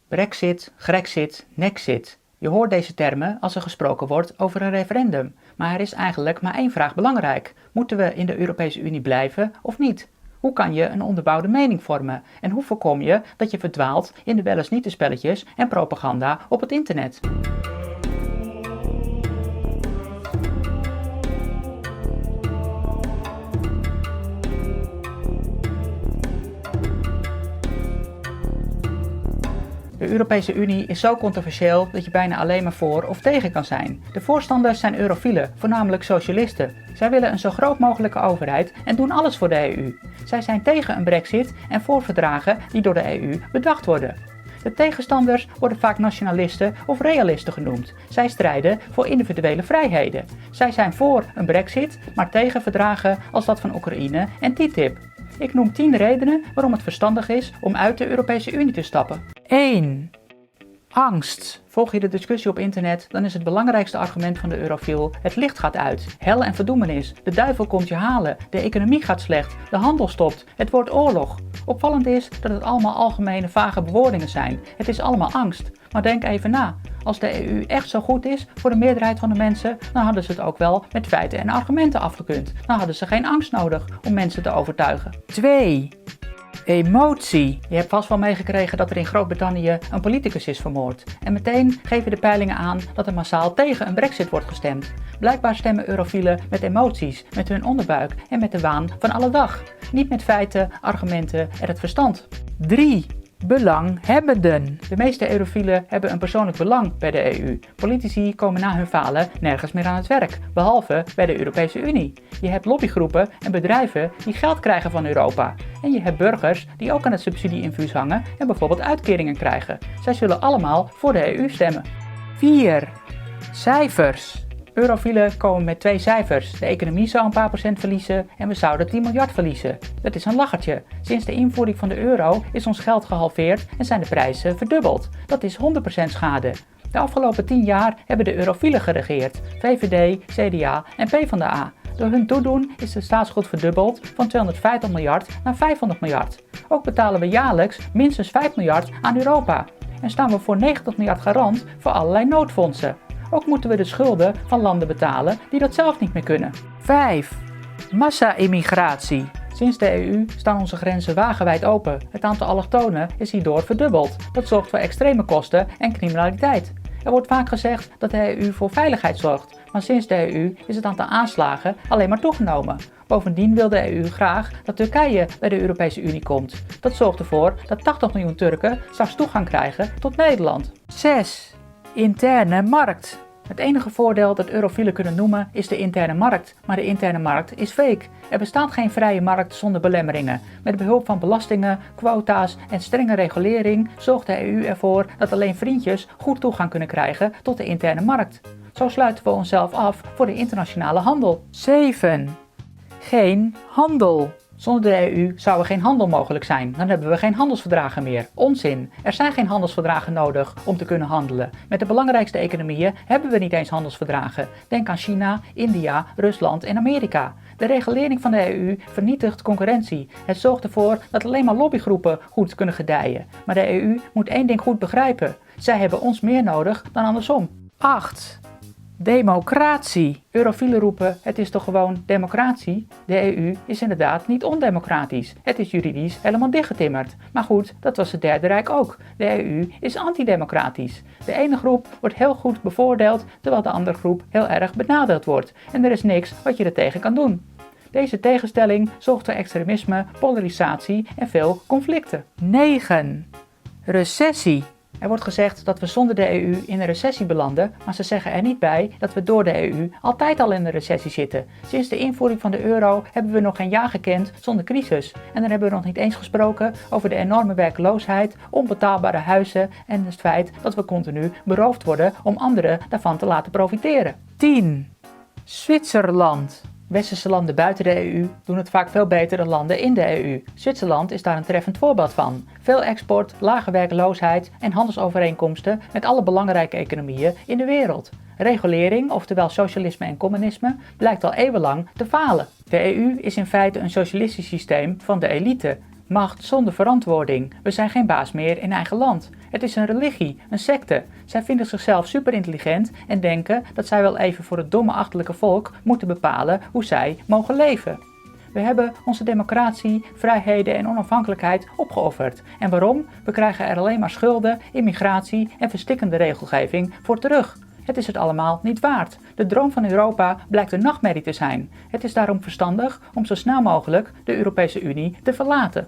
Brexit, Grexit, Nexit. Je hoort deze termen als er gesproken wordt over een referendum. Maar er is eigenlijk maar één vraag belangrijk. Moeten we in de Europese Unie blijven of niet? Hoe kan je een onderbouwde mening vormen? En hoe voorkom je dat je verdwaalt in de wel eens niet te spelletjes en propaganda op het internet? De Europese Unie is zo controversieel dat je bijna alleen maar voor of tegen kan zijn. De voorstanders zijn eurofielen, voornamelijk socialisten. Zij willen een zo groot mogelijke overheid en doen alles voor de EU. Zij zijn tegen een Brexit en voor verdragen die door de EU bedacht worden. De tegenstanders worden vaak nationalisten of realisten genoemd. Zij strijden voor individuele vrijheden. Zij zijn voor een Brexit, maar tegen verdragen als dat van Oekraïne en TTIP. Ik noem 10 redenen waarom het verstandig is om uit de Europese Unie te stappen. 1. Angst. Volg je de discussie op internet, dan is het belangrijkste argument van de eurofiel: het licht gaat uit, hel en verdoemenis, de duivel komt je halen, de economie gaat slecht, de handel stopt, het wordt oorlog. Opvallend is dat het allemaal algemene vage bewoordingen zijn. Het is allemaal angst. Maar denk even na. Als de EU echt zo goed is voor de meerderheid van de mensen, dan hadden ze het ook wel met feiten en argumenten afgekund. Dan hadden ze geen angst nodig om mensen te overtuigen. 2. Emotie. Je hebt vast wel meegekregen dat er in Groot-Brittannië een politicus is vermoord. En meteen geven de peilingen aan dat er massaal tegen een Brexit wordt gestemd. Blijkbaar stemmen eurofielen met emoties, met hun onderbuik en met de waan van alle dag. Niet met feiten, argumenten en het verstand. 3. Belanghebbenden. De meeste eurofielen hebben een persoonlijk belang bij de EU. Politici komen na hun falen nergens meer aan het werk, behalve bij de Europese Unie. Je hebt lobbygroepen en bedrijven die geld krijgen van Europa. En je hebt burgers die ook aan het subsidieinfuus hangen en bijvoorbeeld uitkeringen krijgen. Zij zullen allemaal voor de EU stemmen. 4. Cijfers. Eurofielen komen met 2 cijfers. De economie zou een paar procent verliezen en we zouden 10 miljard verliezen. Dat is een lachertje. Sinds de invoering van de euro is ons geld gehalveerd en zijn de prijzen verdubbeld. Dat is 100% schade. De afgelopen 10 jaar hebben de eurofielen geregeerd. VVD, CDA en PvdA. Door hun toedoen is de staatsschuld verdubbeld van 250 miljard naar 500 miljard. Ook betalen we jaarlijks minstens 5 miljard aan Europa. En staan we voor 90 miljard garant voor allerlei noodfondsen. Ook moeten we de schulden van landen betalen die dat zelf niet meer kunnen. 5. Massa-immigratie. Sinds de EU staan onze grenzen wagenwijd open. Het aantal allochtonen is hierdoor verdubbeld. Dat zorgt voor extreme kosten en criminaliteit. Er wordt vaak gezegd dat de EU voor veiligheid zorgt, maar sinds de EU is het aantal aanslagen alleen maar toegenomen. Bovendien wil de EU graag dat Turkije bij de Europese Unie komt. Dat zorgt ervoor dat 80 miljoen Turken straks toegang krijgen tot Nederland. 6. Interne markt. Het enige voordeel dat eurofielen kunnen noemen is de interne markt, maar de interne markt is fake. Er bestaat geen vrije markt zonder belemmeringen. Met behulp van belastingen, quota's en strenge regulering zorgt de EU ervoor dat alleen vriendjes goed toegang kunnen krijgen tot de interne markt. Zo sluiten we onszelf af voor de internationale handel. 7. Geen handel. Zonder de EU zou er geen handel mogelijk zijn. Dan hebben we geen handelsverdragen meer. Onzin. Er zijn geen handelsverdragen nodig om te kunnen handelen. Met de belangrijkste economieën hebben we niet eens handelsverdragen. Denk aan China, India, Rusland en Amerika. De regulering van de EU vernietigt concurrentie. Het zorgt ervoor dat alleen maar lobbygroepen goed kunnen gedijen. Maar de EU moet één ding goed begrijpen. Zij hebben ons meer nodig dan andersom. 8. Democratie. Eurofielen roepen, het is toch gewoon democratie? De EU is inderdaad niet ondemocratisch. Het is juridisch helemaal dichtgetimmerd. Maar goed, dat was het Derde Rijk ook. De EU is antidemocratisch. De ene groep wordt heel goed bevoordeeld, terwijl de andere groep heel erg benadeeld wordt. En er is niks wat je er tegen kan doen. Deze tegenstelling zorgt voor extremisme, polarisatie en veel conflicten. 9. Recessie. Er wordt gezegd dat we zonder de EU in een recessie belanden, maar ze zeggen er niet bij dat we door de EU altijd al in een recessie zitten. Sinds de invoering van de euro hebben we nog geen jaar gekend zonder crisis. En dan hebben we nog niet eens gesproken over de enorme werkloosheid, onbetaalbare huizen en het feit dat we continu beroofd worden om anderen daarvan te laten profiteren. 10. Zwitserland. Westerse landen buiten de EU doen het vaak veel beter dan landen in de EU. Zwitserland is daar een treffend voorbeeld van. Veel export, lage werkloosheid en handelsovereenkomsten met alle belangrijke economieën in de wereld. Regulering, oftewel socialisme en communisme, blijkt al eeuwenlang te falen. De EU is in feite een socialistisch systeem van de elite. Macht zonder verantwoording. We zijn geen baas meer in eigen land. Het is een religie, een secte. Zij vinden zichzelf superintelligent en denken dat zij wel even voor het domme achterlijke volk moeten bepalen hoe zij mogen leven. We hebben onze democratie, vrijheden en onafhankelijkheid opgeofferd. En waarom? We krijgen er alleen maar schulden, immigratie en verstikkende regelgeving voor terug. Het is het allemaal niet waard. De droom van Europa blijkt een nachtmerrie te zijn. Het is daarom verstandig om zo snel mogelijk de Europese Unie te verlaten.